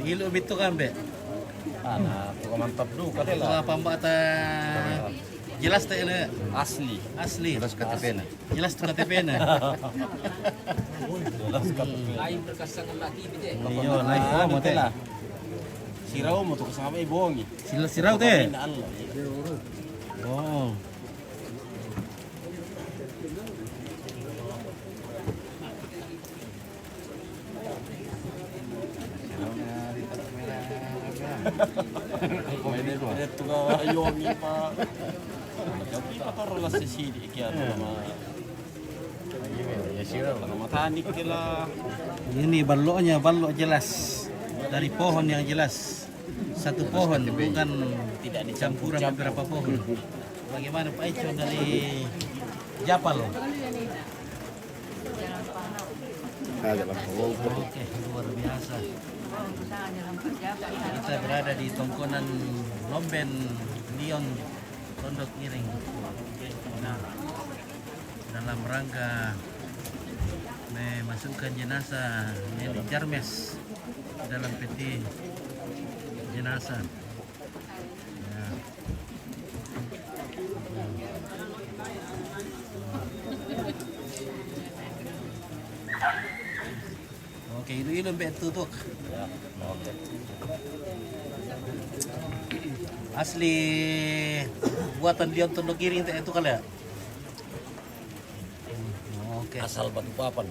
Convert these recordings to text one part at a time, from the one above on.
ilo bito kan be. Tuh mantap dulu kadela. Kalau pambata jelas teh ini Asli. asli. Jelas KTP na. Jelas tuh KTP na. Jelas KTP. Lain berkasangan lagi bije. Iyo, naik ko mo teh. Siraw mo to kasama ibongi. Sila siraw teh. Allah. Oh. Itu ka yomi pa. Tapi pa toro la si sidi kaya nama. Ya siraw lah matanik kila. Ini baloknya, balok jelas. Dari pohon yang jelas. Satu pohon, bukan tidak dicampuran beberapa pohon. Bagaimana Pak Ico dari Japal? Oke, luar biasa. Kita berada di tongkonan Lomben Lion Tondok Iring. Nah, dalam rangka memasukkan jenazah Neni Jarmes dalam peti jenazah. Ya. Oke, itu mbak tutuk. Ya, oke. Asli buatan Lion Tondok Iring itu kali ya? Oke. Asal Batu Papan.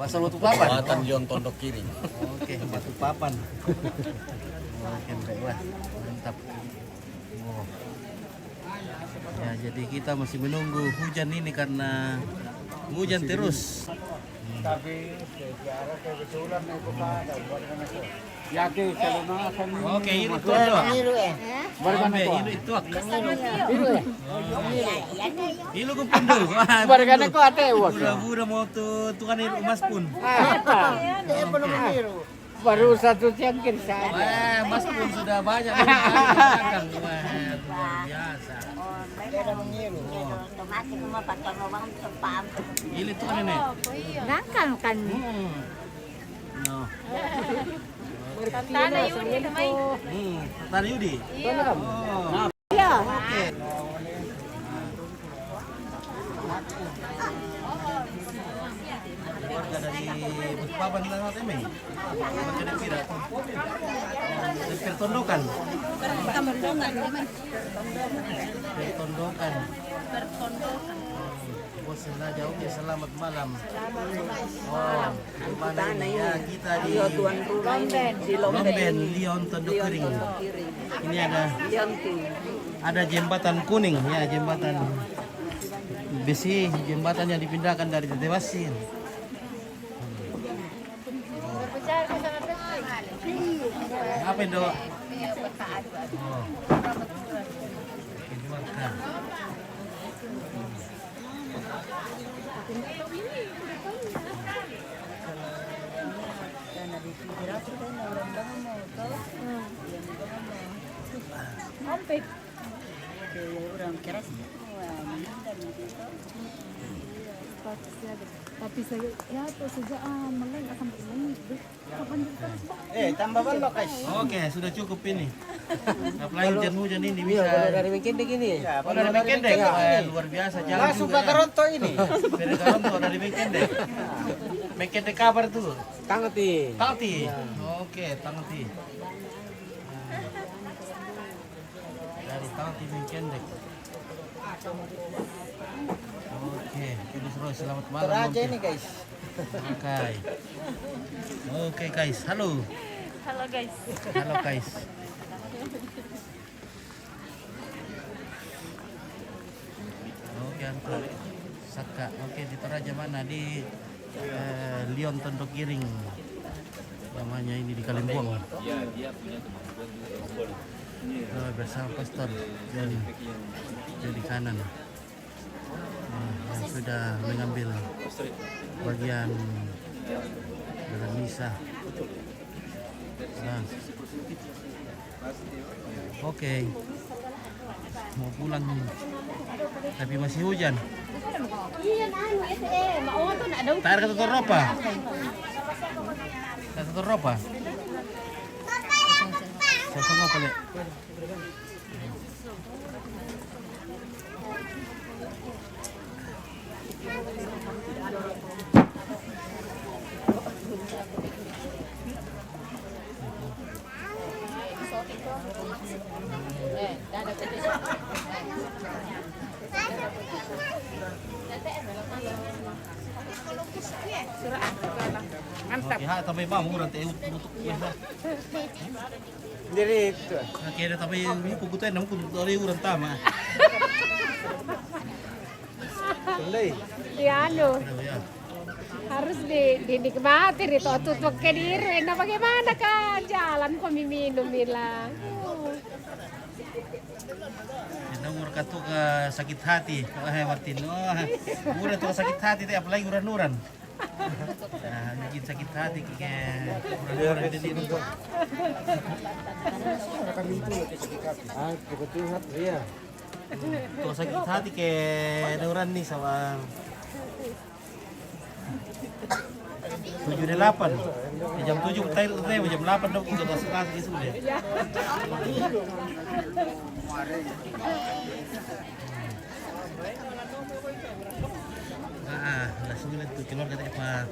Asal Batu Papan. Buatan Lion Tondok Kiring. Oke, Batu Papan. Oke, baiklah. Mantap. Oh. Ya, jadi kita masih menunggu hujan ini karena hujan terus. Tapi sejarah kebetulan itu ada buat mana Yaki kelunasan Oke, ini tuh doang. Bagaimana Ambe, kok? ini itu. Biru ya? Ilu ko pundo. Bagaimana kok ate wak? Pura-pura mau tukan itu Mas pun. Apa? Baru satu cangkir saja. Wah, Mas pun sudah banyak dari belakang. Wah, luar biasa. Ini tuh kan ini. Nangkang kan. No. Tantana Yudi kamay. Tani Yudi. Oh. Iya. Oke. Warga dari Balikpapan kita natin may. Warga dari Pira. Dari Pertondokan. Pertondokan. Bos Sengaja, oke, selamat malam. Oh, di mana ini? Ya, kita di Lomben, Lion Tondok Iring. Ini ada jembatan kuning, ya, jembatan besi, jembatan yang dipindahkan dari Tetewasin. Apa itu? Oh. Keluarkan. Hampir. Tapi saya ya tuh sejak mulai akan ini kapan Tambah balok guys. Oke, sudah cukup ini. Apalagi hujan ini bisa. Dari weekend gini. Oh, dari weekend deh. Luar biasa jalan Langsung juga ke ya. Toronto ini. Dari Toronto dari weekend deh. Weekend deh kabar tuh. Tangati. Tangti. Oke, Tangti. Dari Tangti weekend deh. Oke, ini seru. Selamat malam. Teraja Oke. ini guys. Oke. Oke guys, halo. Halo guys. Halo guys. Oke, Anto. Saka. Oke, di Toraja mana? Di Lion Tondok Iring. Namanya ini di Kalimpong. Bersama pastor dan di kanan. Yang sudah mengambil bagian dalam misa. Nah. Oke. Mau pulang tapi masih hujan. Tak ada kata Toropa. Kata Toropa. Sama pala. Mantap. Ya, tapi mah murah teh untuk ya. Direto. Kaya tapi ini pugutan namun kung dari urang tama. Tuloy. Ya anu, Ya. harus dinikmati itu tutup ke diri. Nah bagaimana kan jalan kok minum bilang. Yang umur ka tuh ke sakit hati, Martin. Oh, murah tuh sakit hati teh apalagi uran-uran. Nah, bikin sakit hati kayak uran-uran di sini. Ah, kebetulan iya. Tuh sakit hati kayak uran nih sama 7.8 jam 7 tayo jam 8 daw kung sekolah di sulit. Sulit tuh keluar katanya Pak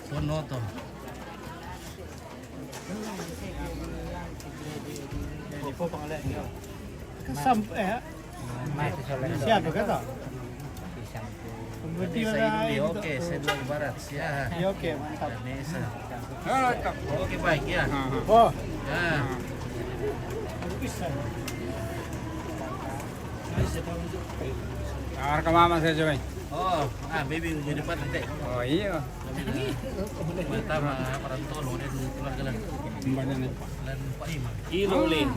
Sono to. Ipo pangalan niyo. Sampai ya. Siapa kata? Oke, saya dua barat. Ya. Oke, mantap. Nesa. Oke, baik ya. Oh, Ya. kamar ke mama saya coba. Oh, baby di depan nanti. Oh iya. Pertama orang tolong dia keluarga lan. Badan Lan Pak Ima. Kilo lin.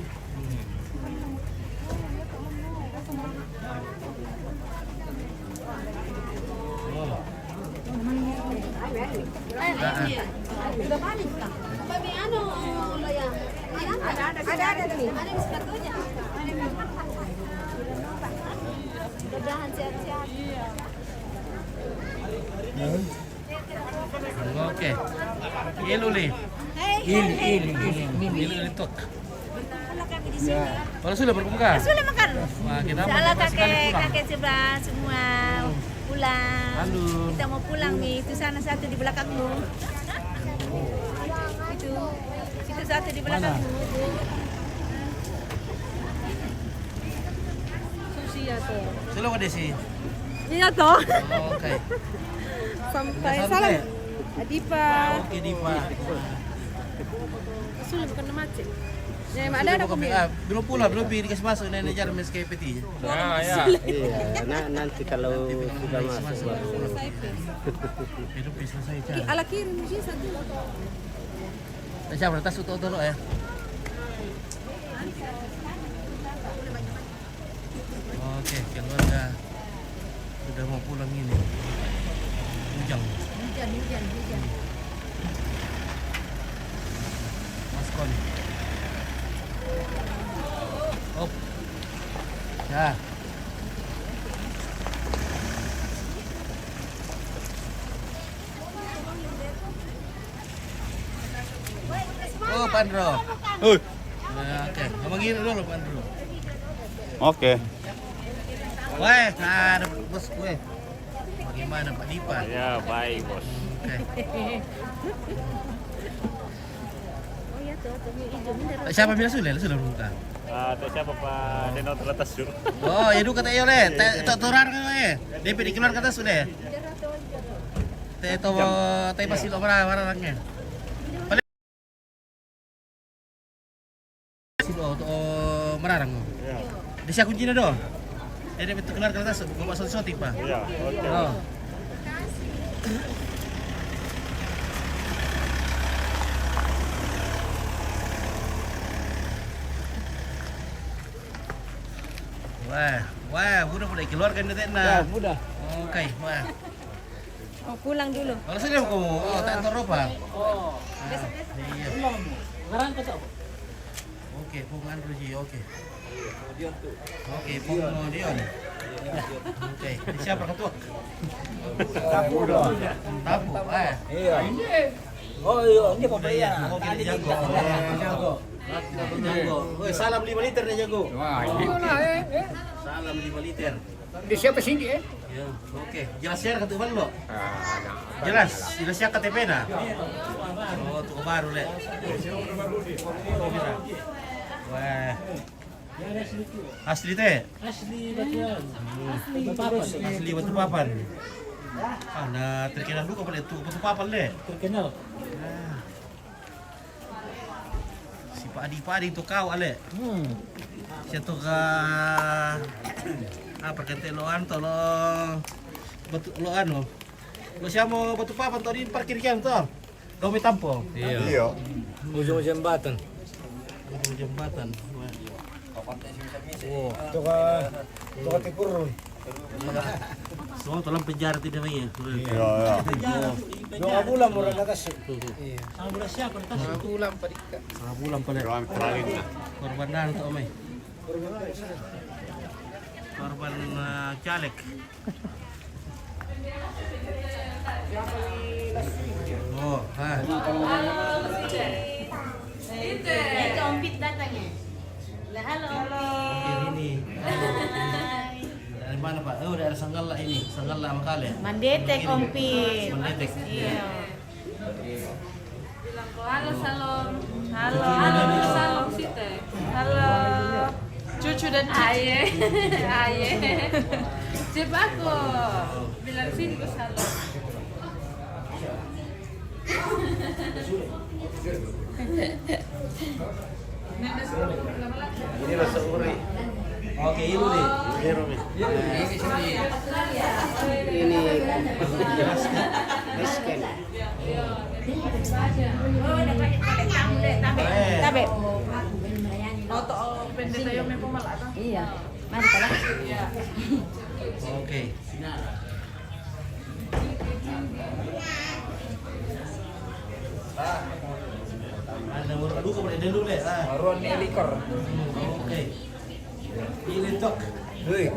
Ada nih. Ada di sepatunya. Mudah-mudahan sehat-sehat. Oke. Ilu li. Ilu tok. Kalau sudah berbuka. Sudah makan. Wah, kita mau Salah sekali pulang. kakek sebelah semua pulang. Halo. Kita mau pulang nih. Itu sana satu di belakangmu. Itu satu di belakangmu. Susi ya tuh. Sudah ada sih. Iya toh. Oke. Sampai Sampai. salam. Adipa. Oke, Dipa. Sudah bukan macet. Ya, ada kami. Belum pula, belum dikasih masuk nenek jalan SKPT. Ya. Iya, nanti kalau sudah masuk baru. Itu bisa selesai cara. Ala kiri sih satu. Siapa tas utuh dulu ya. Oke, keluarga sudah mau pulang ini. Hujan. Maskon. Op. Ya. Oh, Pandro. Oke, ngomong gini dulu, Pandro. Oke. Weh, ada bos gue. Bagaimana Pak Dipa? Ya, baik, Bos. Oke. Oh ya tuh, hijau bener. Siapa bilang sudah buka? Siapa Pak Deno terletas sur? Oh, ya du kata iyo le. Tak turun kan eh. DP dikeluar kata sudah. Teh to teh masih lo marah-marahnya. Paling sih lo to mararang. Ya. Di siya kuncinya do. Jadi betul keluar kata bawa soti Pak. Ya, oke. Oh. Wah, udah mulai keluar kan itu Ya, mudah. Oke, wah. Oh, pulang dulu. Kalau sudah kamu, tak taruh apa? Oh, Iya. ngarang ke tuh. Oke, pungan Ruji, oke. Dion tuh. Oke, pungan Dion. Oke, siapa ketua? tabu dong. Tabu, Iya. Oh iya, ini apa ya? Oke, jago. Jago. Woi, salam 5 liter nih jago. Wah, ini. Salam 5 liter. Di siapa sini Ya, oke. Jelas share ke teman lo. Ah, Jelas ya KTP na. Oh, tuh baru le. Wah. Asli teh. Asli batu papan. Ah, nah terkenal juga pada itu batu papan le. Terkenal. Si padi itu kau ale. Situ ka apa kata loan tolong batu loan lo. Lo siamo batu papan tadi parkir kian toh. Kau may tampo. iya. Ujung jembatan. Ujung jembatan. Oh, itu ka tikur. Semua tolong penjara tidak main. Iya. 2 bulan murah atas. Setengah bulan pada Ruang terakhir na. korban tuh omai. Korban caleg. Oh, Ompit datang ya. Lah halo. Ini. Dari mana Pak? Oh, dari Sanggala ini. Sanggala Makale. Mandetek Ompit. Mendetek. Iya. Halo Salom. Halo Salom Site. Halo. Cucu dan Aye. Aye. Siapa aku? Bilang sini ke Salom. Ini rasa uri. Oke, ini nih. Ini Romi. Ini miskin. Tabe. Auto pendeta yo memang malah. Iya. Mantap lah. Oke. Ada murah dulu kepada dulu deh. Baruan ni likor. Oke. Ini tok. Hei,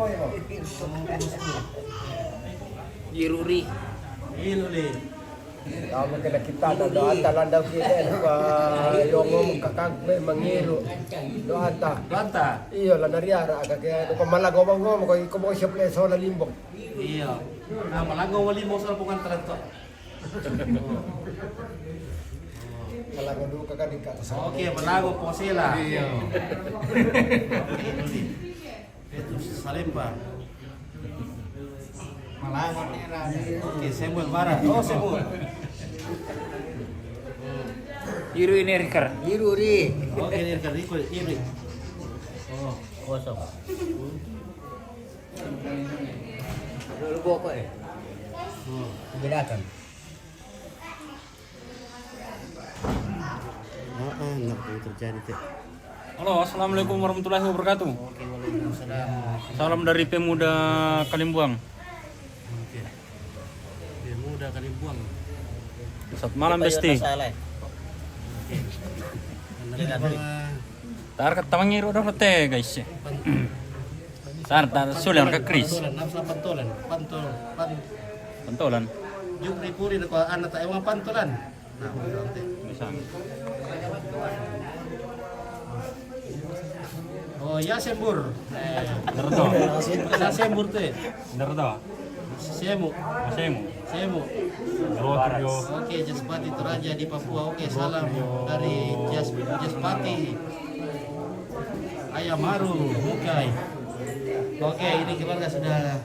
Jiruri. Ini nih. Kamu kena kita ada doa talanda kita pa yung kakag mangiru. Doa ta. Banta. Iyo la nariara kaya ko malago mo ko mo siya play so la limbok. Iya. Nah, malango wali mo sa pungan to. Malago do ka kadika. Oke, malago po sila. Iyo. Itu Salemba. Malago ni ra. Oke, Samuel Bara. Oh, Samuel. Jiru ini rikar. Jiruri. Oke, ini kan Rico ini. Oh, Kosong. Dulu boko eh. Bedakan. enak yang terjadi teh. Halo, assalamualaikum warahmatullahi wabarakatuh. Oke, waalaikumsalam. Salam dari Pemuda Kalimbuang. Oke. Pemuda Kalimbuang. Selamat malam Besti. Tar katamangiru dah teh guys. Sar tar sulen ka Kris. Pantolan. Pantolan. Jupri puri ko anak ta emang pantolan. Nah, teh. Bisa. Oh, ya sembur. Nerdo. Bukan sembur teh. Nerdo. Semu. Masemu. Rotrio. Oke, Jaspati Toraja di Papua. Oke, salam dari Jaspati. Ayam Maru, Mukai. Oke, ini keluarga sudah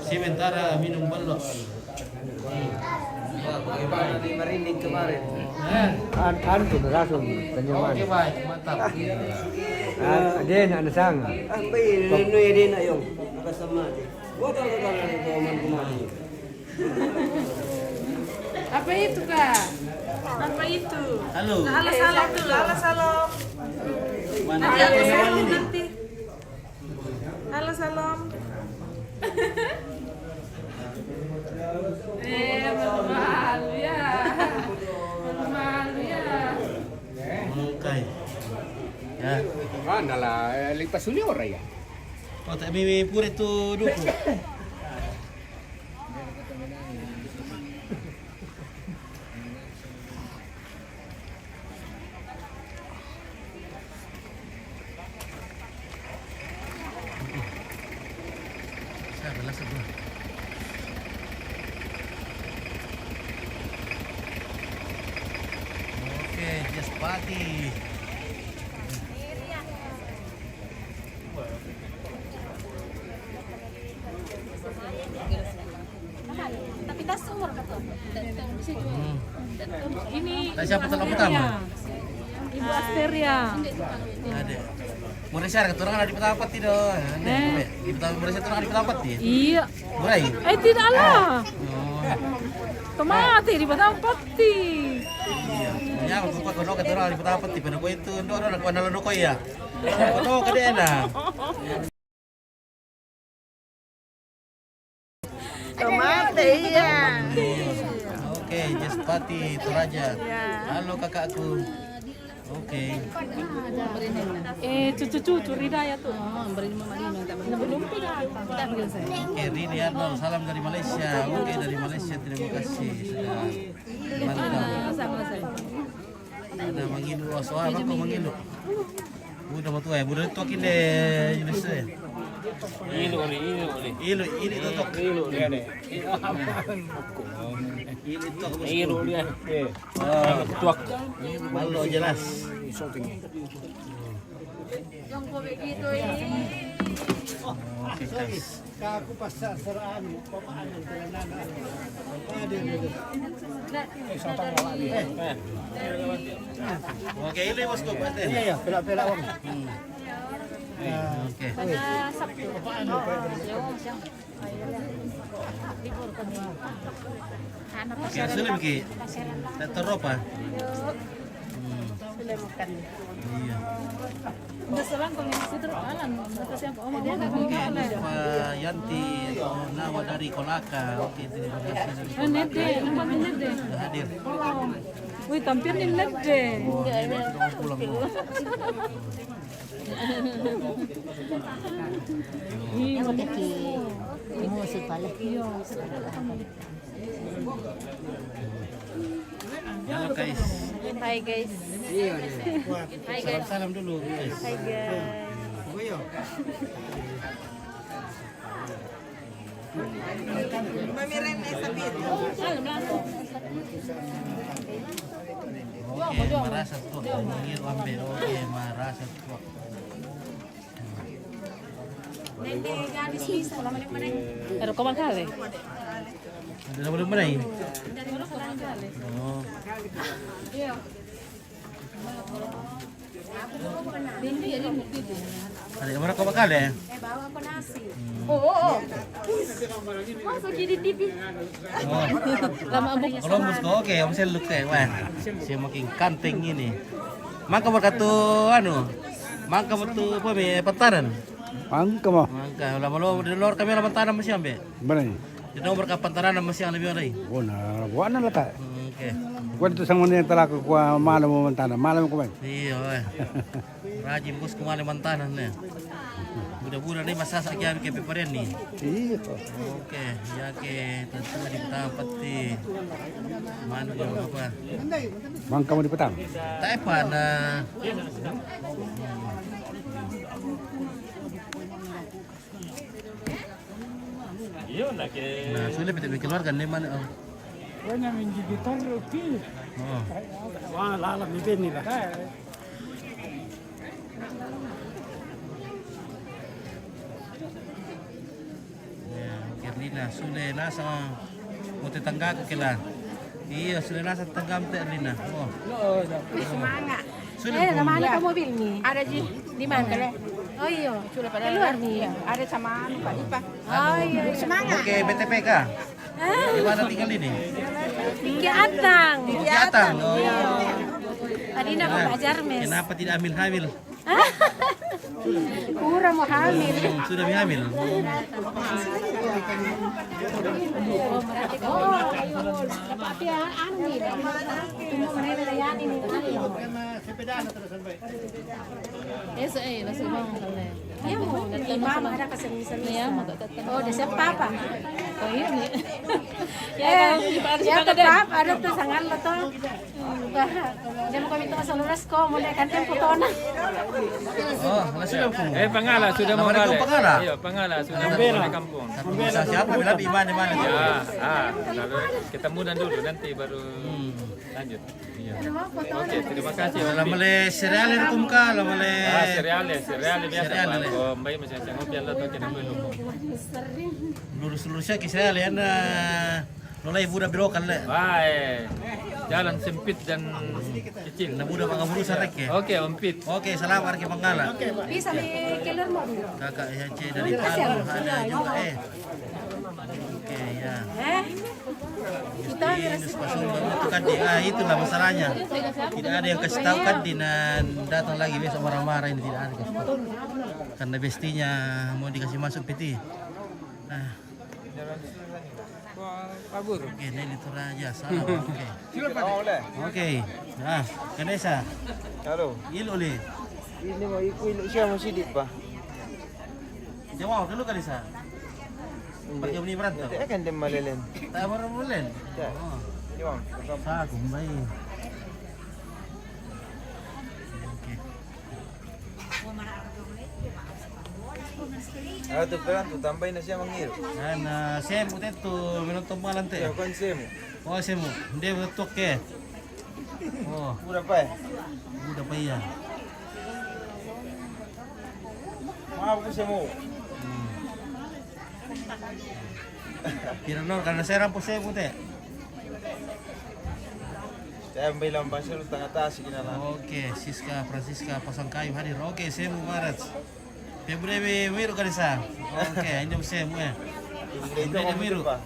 sementara minum belok. Di merinding kemarin. Antu langsung penyuman. Oke, baik, mantap. Din ano sang? Ambil rino din na yung nakasama. Buat ang kakalan ko man kumain. Apa itu kak? Apa itu? Halo. Halo salam dulu, halo salam. Mana Nanti aku ada salam ini? nanti. Halo salam. Malu ya. Malu ya. Mukai. Ya. Mana lah, lipas uli orang ya? Oh, tak bibi puri tu duku. Jaspati. Tapi tas umur kata. Bisa jual. Ini Nah, siapa telah pertama? Ibu Asteria. Ada. Malaysia ada orang ada di Petapat tidak? Di Petapat Malaysia orang ada di Petapat ya? Iya. Mulai. Tidak lah. Oh. Tomate di Batang Pati. Iya. Ya, aku buat kono kata orang di Petapat di mana itu ndok orang kuana lono ko ya. Kono kade na. Tomate ya. Oke, Jaspati Toraja. Halo kakakku. Oke. Cucu-cucu Ridaya tuh. Oke, Rini Arnold, salam dari Malaysia. Oke, dari Malaysia, terima kasih sudah mantap. Ada mengilu, soal apa kau mengilu? Udah mau tua ya, udah tua kini Indonesia ya. Ini tutup. Ini tuh dia. Tuak. Malu jelas. Oke, guys. Aku pas seraan, pamaan ng talanana. Oke, ini bosku pasti. Iya, pila-pila wang. Oke. Oke, sulit ki. Teropa. Iya. Oke, Pak Yanti nama dari Kolaka. Oke, terima kasih. Nede, nampak nede. Sudah hadir. Wih, tampil di nede. Mau pulang dulu. Halo guys. Hai guys. Hai guys. Salam dulu guys. Hai guys. Oke, marasa tuh. Ngir lambe. Oke, marasa tuh. Pero kau kali? Udah boleh mulai. Oh. Ada yang mana kau bakal ya? Bawa apa nasi? Oh. Masuk jadi TV. Oh. Kalau musko oke, om saya look saya. Wah, saya makin kanteng ini. Maka berkatu anu. Maka betul apa be petaran. Angka mo. Maka lama-lama di luar kami lawan tanam masih ambil. Mana ni? Di nomor kapan tanam masih yang lebih lagi. Oh na, buat na lata. Oke. Kuan tu sang mana telah ku malam mentana, malam ku main. Iya, wah. Rajin bos kemana mantanan nih. Mudah-mudahan ini masa sakit ke peperen nih. Iya. Oke, ya ke tentu di tempat di mana juga apa. Bangka mo di petang. Tak apa na. Nah, sulit betul keluarga nih mana? Oh. Wanya menjigitan roti. Oh. Wah, lalat ni ben ni lah. Ya, Kerlina sudah nasa mau tetangga aku kela. Iya, sudah nasa tetangga mte Erlina. Oh. Semangat. Sudah. Nama anak kamu mobil nih. Ada di mana? Oh iya, Sudah pada keluar nih. Ada sama anu Pak Dipa. Oh iya, semangat. Oke, BTPK. Di mana tinggal ini? Tinggi Atang. Di Jatang. Oh. Tadi nak belajar mes. Kenapa tidak hamil-hamil? Kurang mau hamil. Sudah hamil. Oh, dapat ya anu nih. Tunggu mereka layan ini. Langsung bang kali. Ya mau nanti mama ada kesini-sini. Ya mau. Oh, udah siap papa. Oh ini. Ya tetap ada tuh sangat betul. Dia mau kami tunggu seluruh ko, mau naikkan tempo tona. Oh, sudah pun. Pangala sudah Nama mau mereka balik. Pangala? Iya, Pangala sudah mau balik kampung. Tapi bisa siapa bilang di mana? Ya, lalu kita mudah dulu nanti baru Lanjut. Iya. Oke, terima kasih. Alam male cereal kum ka, alam male. Cereales biasa. Cereal. Kalau mbay masih saya ngopi Allah tuh kita belum. Lurus-lurusnya ke cereal ya na. Nolai budak belokan le. Jalan sempit dan kecil. Na budak mga buru sarek ya. Oke, ompit. Oke, salamat ke Panggala. Bisa di killer mo. Kakak ya C dari Palu ada juga Oke ya. Justinus Pasumba itu kan itulah masalahnya. Tidak ada yang kasih tahu kan dan datang lagi besok marah-marah ini tidak ada kasih tahu. Karena bestinya mau dikasih masuk PT. Nah. Oke, ini itu raja. Salam. Oke. Oke. Nah, Kanesa. Halo. Ilo li. Ini mau ilo siya mo sidik pa. Jawab dulu Kanesa. Pakai beli berantem. Hindi akan din malilin. Tak baru bulan. Oh. Yung. Sa kumbay. Tu peran tu tambay na siya mangiro. Ana sem utetu minuto malante. Yo kon semo. Oh semu. Dia betul ke. Oh, Mura pa eh. udah pa iya. Maaw ko semo. Pirano karena saya rampo semu teh. Saya ambay lang pa siya tanga taas kinala. Oke, Siska Francisca pasang kayu hadir. Oke, semu Maret. Februari miru Kanesa. Oke, ini semu ya. Ini miru. Oh.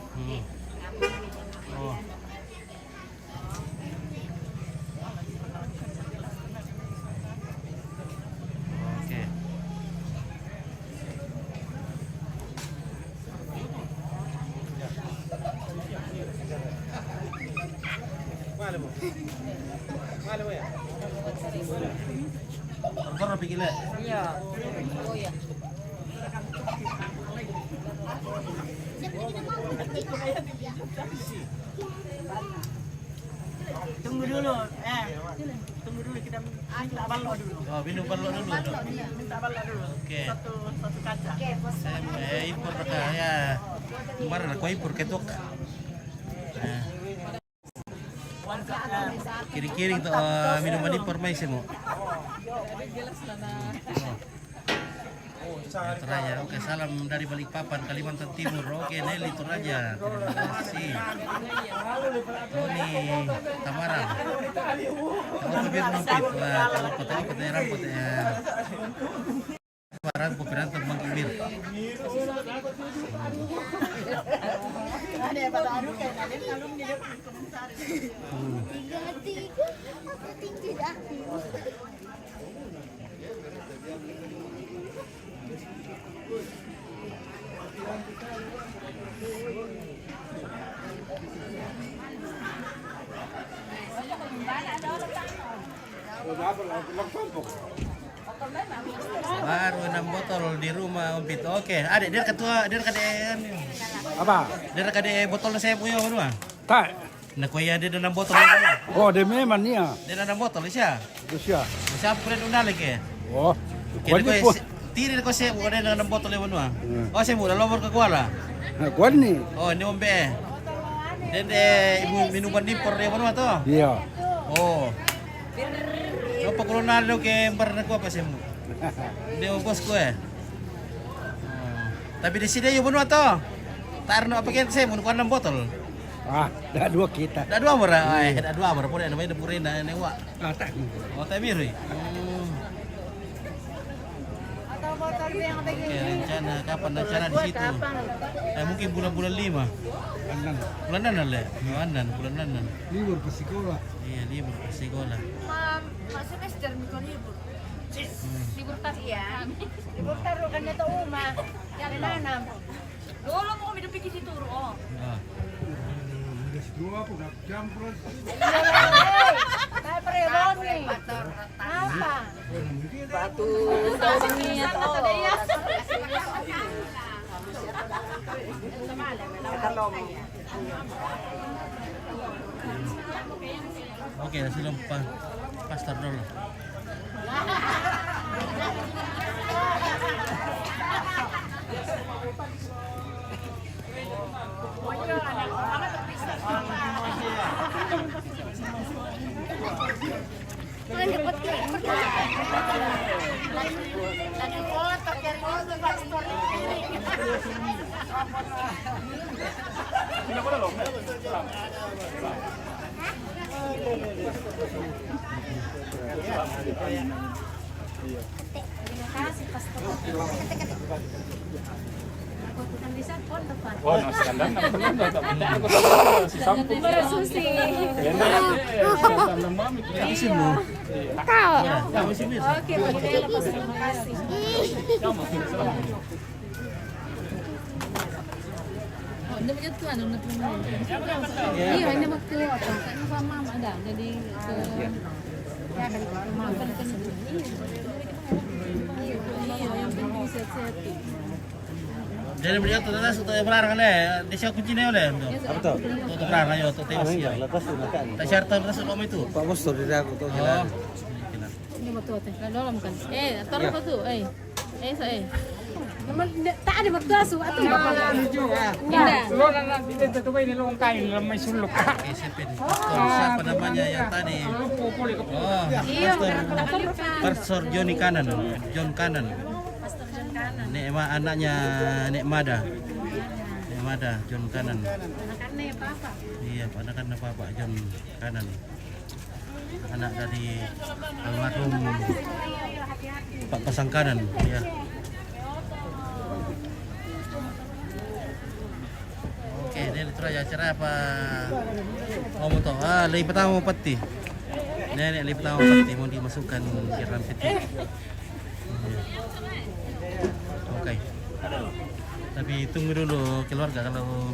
Oke. Mana ya? Kantor pergi le. Iya. Oh ya. Tunggu dulu. Tunggu dulu kita minta balok dulu. Oh, minum balok dulu. Minta balok dulu. Oke. Satu kaca. Saya impor ya. Kemarin aku impor ketuk. Nah. Kiri-kiri tuh minuman impor mai semua. Toraja, oke salam dari Balikpapan, Kalimantan Timur. Oke Nelly Toraja, terima kasih. Tony Tamarang. Kalau biar numpit, wah kalau potong rambut ya. Parang po pinantang mangkibir. Ada pada anu kayak ada kalung di komentar. Baru 6 botol di rumah Umpit. Oke, adik dia ketua, dia kadek Apa? dia kadek botol saya punya mana? Tak. Nah, kuya dia 6 botol mana? Oh, dia memang ni ah. Dia 6 botol siya. Siya. Siapa pernah undang lagi? Oh. Kaya Kuan ko ni tiri ko siya mo kadek 6 botol mana? Oh, saya mula lomor ke kuala. Kuan ni. Oh, ni ombe. Dan ibu minuman impor dia mana to? Iya. Oh. Apa kolonado ke barna ko apa semu? Dia bos ko eh. Tapi di sini yung bunuh to. Tarno apa kita saya mau 6 botol. Ah, dah dua kita. Dah 2 mura, dah 2 mura pun namanya depurin na newa. Ah, tak. Oh, tapi ri. Oke, rencana kapan rencana di situ? Mungkin bulan-bulan 5. Bulanan lah, bulanan. Libur ke sekolah. Iya, libur ke sekolah. Semester mikon libur. Libur tadi ya. Libur taruh kan itu rumah. Yang nanam. Dulu mau minum pikir situ oh. Dua pun nak campur. Kayak perempuan nih. Apa? Batu tahunnya tuh. Oke, nasi lempah pastor dulu. Lagi foto dari itu pastor. Terima kasih pastor. Bukan bisa foto Pak. Oh, nasi kandang nak pernah tak benda aku si sampul. Bersusi. Kandang mami tu. Isin mo. Kau. Kamu sini. Oke, terima kasih. Hindi mo dito ano natulungan. Iya, ini waktu apa? Ano ba mama ada? Jadi ke ya kan mama kan iya yang penting set-set. Jadi beliau tu tadi sudah berlarang le. Dia siapa kunci ni oleh. Apa tu? Tu berlarang ayo tu tewas ya. Lepas tu makan. Tak syaratan rasul om itu. Pak Mustor dari aku tu Oh. Ini betul teh. Dalam kan. Taruh apa tu? Naman tak ada waktu asu atau Lo nak kita tu ini long kain dalam mai suluk. Okay, siapa namanya yang tadi? Oh, Pastor Johnny Kanan. John Kanan. Pastor John Kanan. Nek anaknya Nek Mada. Nek Mada, John Kanan. Anak-anaknya apa? Iya, anak Bapak John Kanan. Anak dari almarhum Pak Pasang Kanan, ya. Oke, ini itu aja acara apa? Ngomong tuh, lagi pertama mau peti. Nenek lagi pertama peti mau dimasukkan ke dalam peti. Oke. Tapi tunggu dulu keluarga, kalau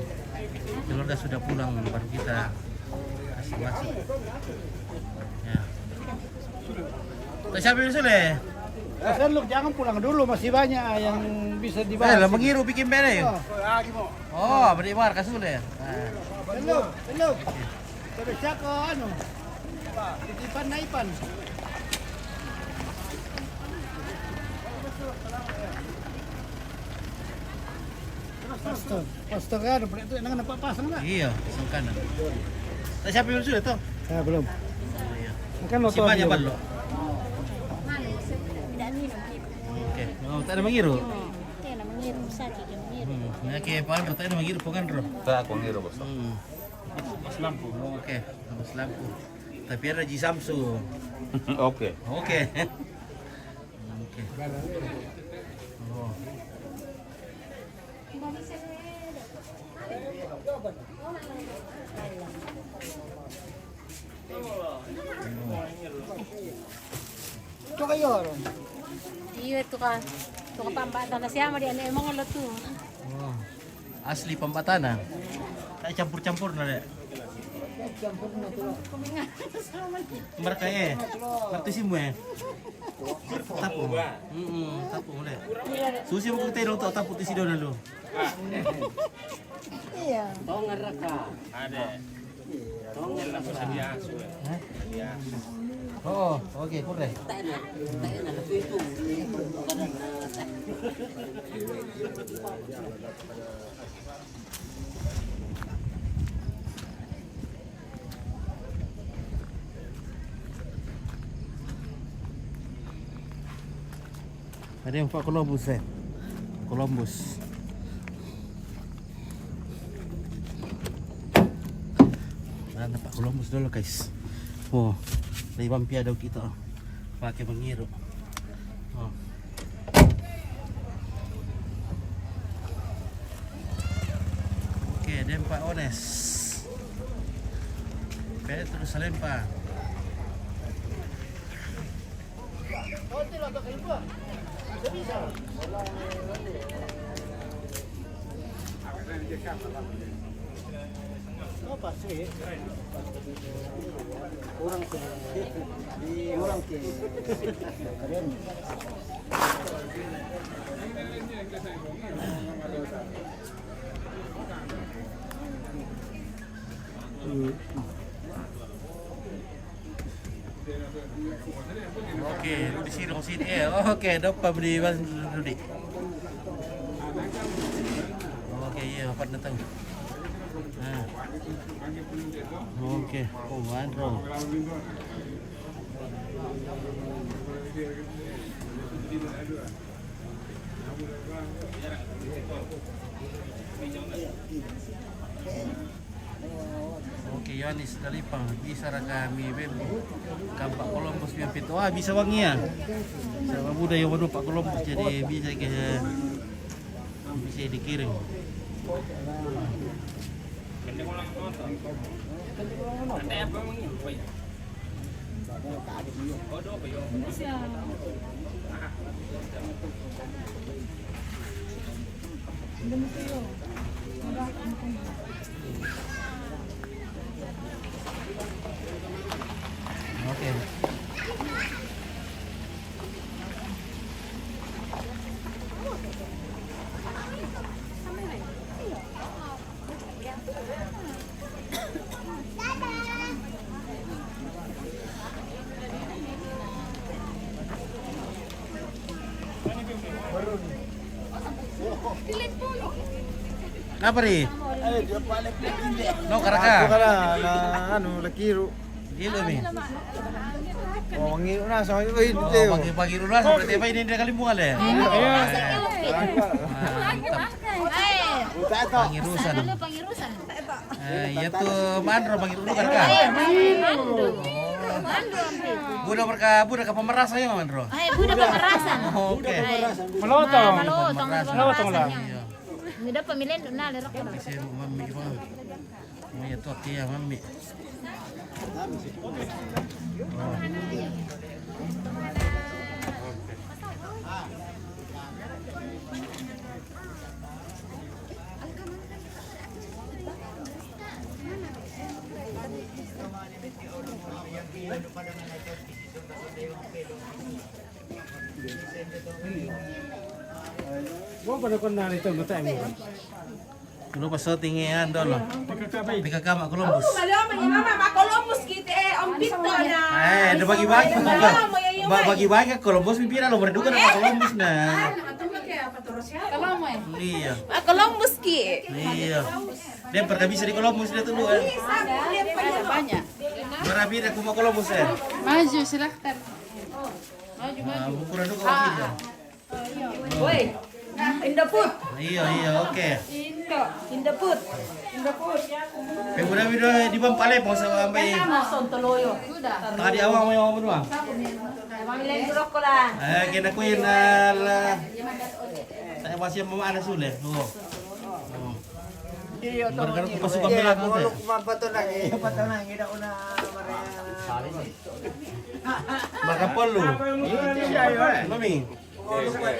keluarga sudah pulang baru kita kasih masuk. Ya. Siapa yang sudah? Lu jangan pulang dulu, masih banyak yang bisa dibahas. Lah mengiru bikin bene ya. Oh, beri war kasule. Belum. Tapi siapa anu? Pak, titipan naipan. Pastor kan, itu yang nampak pasang tak? Iya, pasang kanan. Siapa yang sudah tuh? Ya, belum. Iya. Kan lo Si banyak balo. Tidak minum. Oke. Oh, tak ada mengiru. Tela mengirim sakit yang mengirim. Ya ke Pak, tak ada mengiru bukan, Bro? Tak aku ngiru bos. Mas lampu. Oke, mas lampu. Tapi ada Ji Samsu. Oke. Oke. Oke. Oh. Ito kayo. Iya itu kan. Itu pambatan na siya mari ano emang ulo tu. Oh. Asli Pambatana. Tak campur-campur na dek. Mereka ngerti sih mu tapu, tapu boleh. Susi mau kita dong tapu di sini dulu. Iya. Oh, oke, boleh. Ada yang Pak Columbus Columbus. Nah, Pak Columbus dulu guys. Oh, dari Bampia daw kita. Pakai mengiru. Oh. Oke, dan Pak Ones. Petrus Salempa. Apa sih? Kurang keren. Oke, di sini. Oke, dapat beli dulu. Oke, iya, dapat datang. Nah. Oke, oh, mandro. Yohanes Dalipang bisa kami Kampak Columbus yang pito. Ah bisa wangi ya. Sama muda yang baru Pak Columbus jadi bisa dikirim. Oke. Apa nih? No karaka. Kala na lakiru. Gila nih. Oh, wangi na sa hindi. Pagi-pagi dulu lah seperti apa ini dia kali mual ya? Mantap. Pangirusan. Iya tuh mandro pangirusan karaka. Budak ka pemeras aja mandro. Budak pemerasan. Oke. Malotong. Malotong lang. Iya. Nida pamilya na lero ko. Kasi mami ko. May to tiya mami. Mo pada kon narito mo tayo mo. Dulu pas syutingnya dolo. Di Kakak Columbus. Columbus kita ang pito na. Ada bagi-bagi bagi-bagi Columbus pipira lo berduka nama Columbus nah. Iya. Columbus ki. Iya. Dia pernah bisa di Columbus dia tuh kan. Banyak. Berapi aku mau Columbus ya. Maju silahkan. Ukuran juga wakil. Woi. In the food. Iya oke. In the food. Pembunuh video di Bampale mau sampai. Sontoloyo. Sudah. Tadi awal mau yang berdua. Ilang durok ko lang. Kena kuin saya masih mau ada sulit. Oh. Bergerak ke pasukan bilang nanti. Maka perlu. Mami.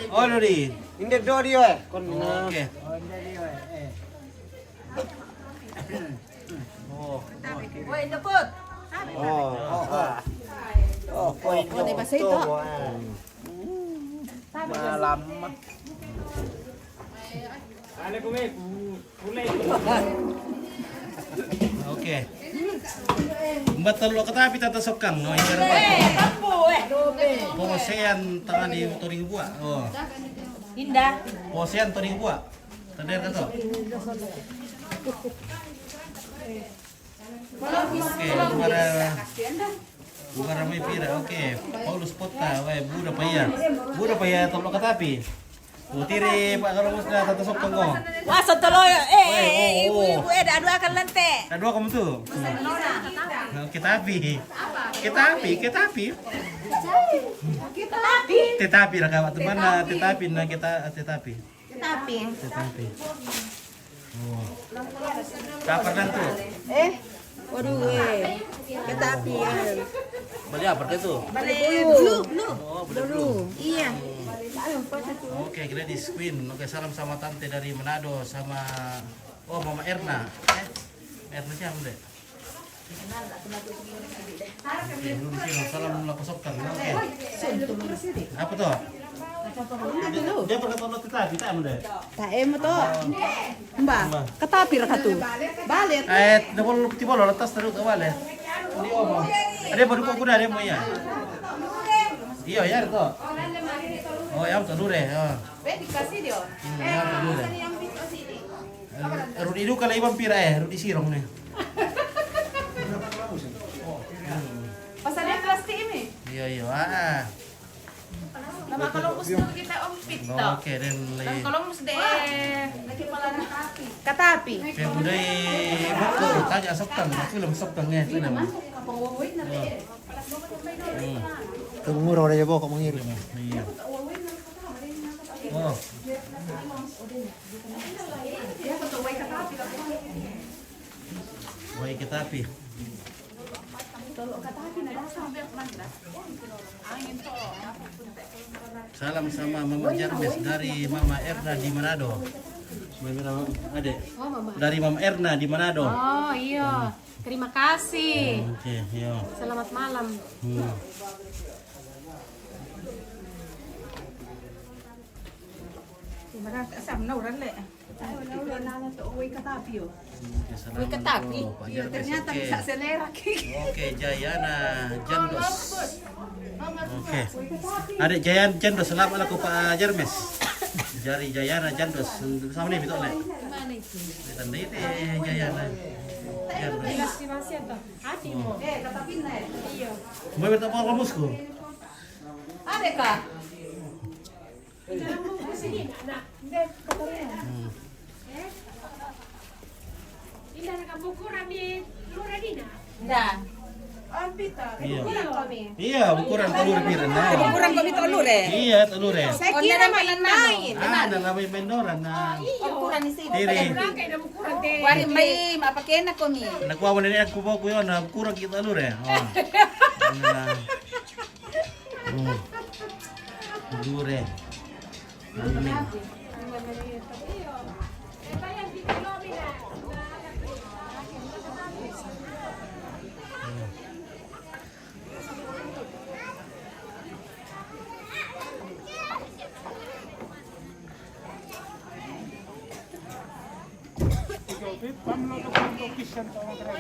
Oh, Nuri. Hindi dorio eh. Oke. Oh. Woi, in the food. Di basa ito. Malam. Ano ko may kulay. Oke. Batal lo katapi tatasok kang no ingkar ba? Posean tangan di turing buah. Oh. Indah. Posean turing buah. Tender ka to? Oke, Bumara may pira. Oke. Paulus Pota, we buda pa ya tolo katapi. Utiri Pak Columbus na tatasok kang go. Wah, sontoloyo. Ibu, Adu akan lente. Dua kamu tuh. Tetapi lah kawan teman tetapi na kita tetapi. Oh. Kapan nanti? Waduh, ketapi ya. Beli apa itu? Dulu. Oh, dulu. Iya. Oke, Gladys Queen. Oke, salam sama tante dari Manado sama Mama Erna. Erna siapa deh? Oke, dulu sih salam lakosokkan. Oke. Apa tuh? Dia pernah tonton kita deh. Tae mo to. Mbak, ketapi ra katu. Balit. Double tiba lo letas terus awal ya. Ini Om. Ada baru kok kuda ada mau ya. Iya ya itu. Oh ya betul dure. Oh. Dikasih dia. Ya betul dure. Rudi itu kalau ibang pira Rudi sirong nih. Pasalnya plastik ini. Iya. Sama kalungkus na kita umpit to. Oke, dan Ang kalungkus de lagi pala na katapi. kayak budaya aku tanya soktan, aku belum soktannya itu namanya. Tumuro na po kung mangiru. Iya. Oh. Wai ketapi. Salam sama Mama Jarmes dari Mama Erna di Manado. Adek. Dari Mama Erna di Manado. Oh iya, terima kasih. Oke, iya. Selamat malam. Wai katapi. Iya, Ternyata bisa selera. Oke, Jayana Jandos. Oke. Adik Jayan Jandos, selamat aku Pak Jarmes. Jari Jayana Jandos. Sama nih betul nih. Mana itu? Tanda itu Jayana. Jandos. Hati mo. Katapi na eh. Iya. Mau bertemu apa musku? Ada ka? Sige, anak. Hindi, katarin. Ila nakabukuran ni Lura Dina. Da. Iya. Kulang kami. Iya, ukuran telur piring. Kurang kami telur eh. Iya, telur ya. Saya kira main. Ada namanya mendoran na. Ukuran ni sih. Tiri. Kulang kayo na bukuran te. Wari may mapakena ko mi. Nakuha mo na niya ako po yun, kurang kita telur ya. Oh. Ano na. Telur ya. Amin.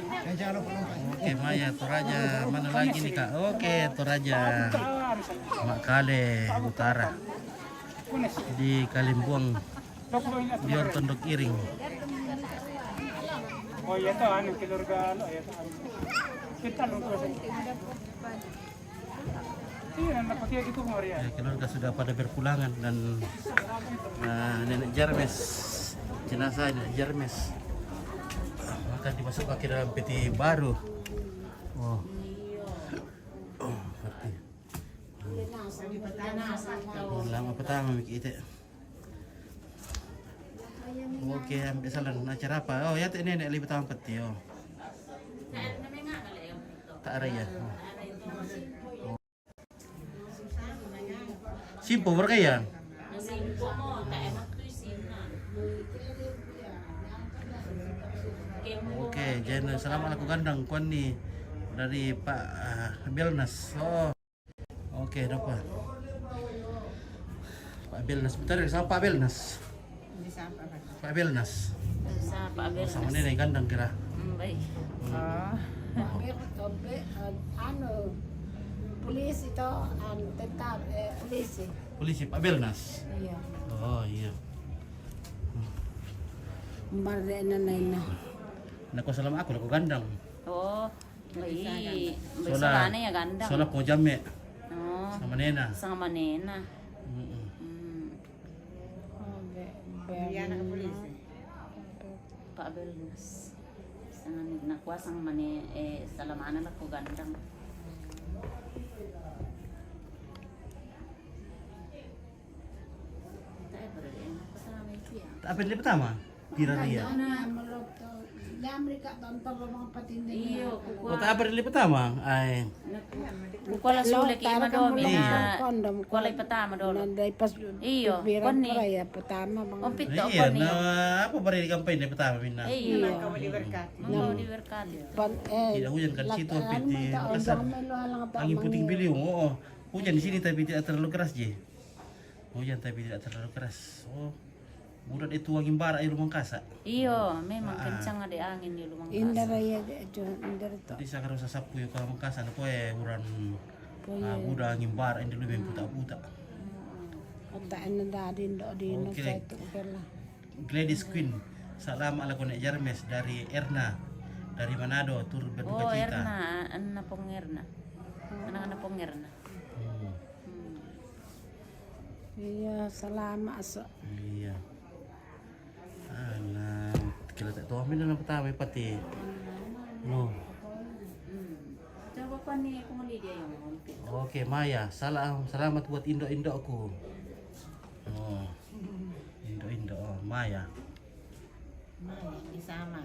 Oke, Maya, Toraja, mana lagi nih Kak? Oke, Toraja, Makale Utara, di Kalimbuang, Bior Tondok Iring. Oh iya tuh anu keluarga lo ya tuh. Kita lu terus. Iya, nak pakai gitu Maria. Ya, keluarga sudah pada berpulangan dan nenek Jarmes, jenazah nenek Jarmes akan dimasukkan ke dalam peti baru. Oh. Ngerti. Lama pertama kita. Oke, ambil salan acara apa? Oh, ya ini nenek lebih pertama peti. Oh. Tak ada ya. Oh. Simpo berkaya. Oke, jangan selamat aku gandang kuan nih dari Pak Belnas. Oh, oke, dapat. Pak Belnas, bentar sama Pak Belnas. Pak Belnas. Sa Pak Abel. Sama nenek gandang kira. Baik. Ano, pulis ito, tetap, polisi. Polisi Pak Belnas. Iya. Oh iya. Marde na na. Naku salam aku gandang. Oh, baik. Sola, Besarane ya gandang. sola po jamme Oh, sama nena. sama nena. Pak Belnas. Sangan nakuha sang mani salamanan ako gandang. Tayo bro, ako sa may siya. Apa yang pertama? Kira dia. Di Amerika, tonton ko mga patinda. Iyo, Oh, tak apa yang pertama? Ay. kukuha sulit kay madomi na Kondom. kuha patama dolo. Nanday pas Iyo, biran koni. paraya, patama mga. Umpit to Iya, koni. apa pada di kampanye yang pertama Mina? Iyo. Mau di berkali. Tidak hujan kan situ hampir di Makassar. Angin puting beliung. Oh, hujan di sini tapi tidak terlalu keras je. Hujan tapi tidak terlalu keras. Oh, budak itu angin barat di rumah kasa. Iyo, memang kencang ada angin di lumang Indah kasa. raya, indar to. Tadi saya harus sapu ya kalau mengkasa, apa uran budak angin barat yang lebih buta-buta. Otaan na dadin do din Oke. sa ito pala. Gladys Queen, salam ala Konek Jarmes dari Erna, dari Manado, turut berduka Oh, cita. Erna, anak pong Erna. Anak-anak pong Erna. Hmm. Iya, salamat sa. Iya. Alah, kita tak tahu amin dalam pertama pati. No. Coba kan nih kemana dia yang mau. Oke, Maya. Selamat buat Indo aku. Oh. Indo. Oh, Maya. Di sama.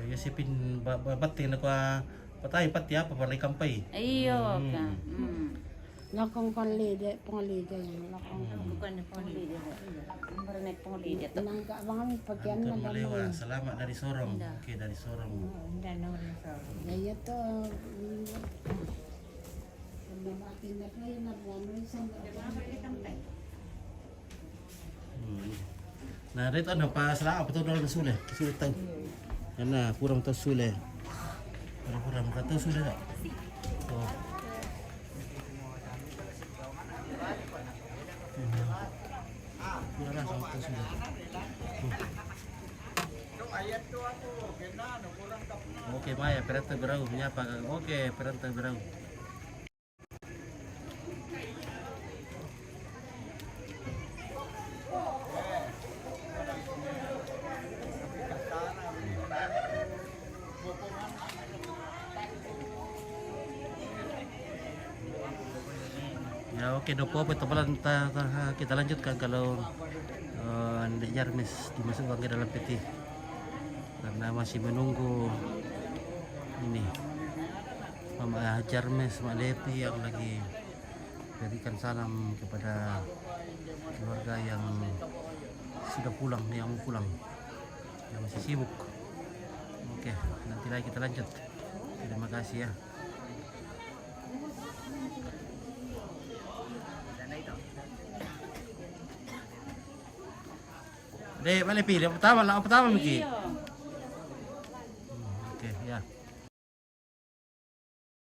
Ya sipin bating na kwa patay pati apa palay kampay. Iyo kan. Lakong panlide, panglide yung lakong. Bukan penglidi. Merenek penglidi tuh. Nangka bang pagyan Antun na Malewa, selamat dari Sorong. Oke, dari Sorong. Dan nomor Gaya to. Babakin na kayo na buwan sa Nah, dito ano pa sila apa to daw na sule. Sule tang. Yan na, kurang to sule. Kurang ka to sule. Oh. Kurang sa to sule. Oke, Maya, peranta berau menyapa. Oke, peranta berau. Ya oke, no po, teman kita lanjutkan kalau Ndek Jarmes dimasukkan ke dalam peti karena masih menunggu ini Mama Jarmes, Mak Lepi yang lagi berikan salam kepada keluarga yang sudah pulang, yang mau pulang, yang masih sibuk. Oke, nanti lagi kita lanjut. Terima kasih ya. Dek, balik pilih pertama lah, pertama Miki.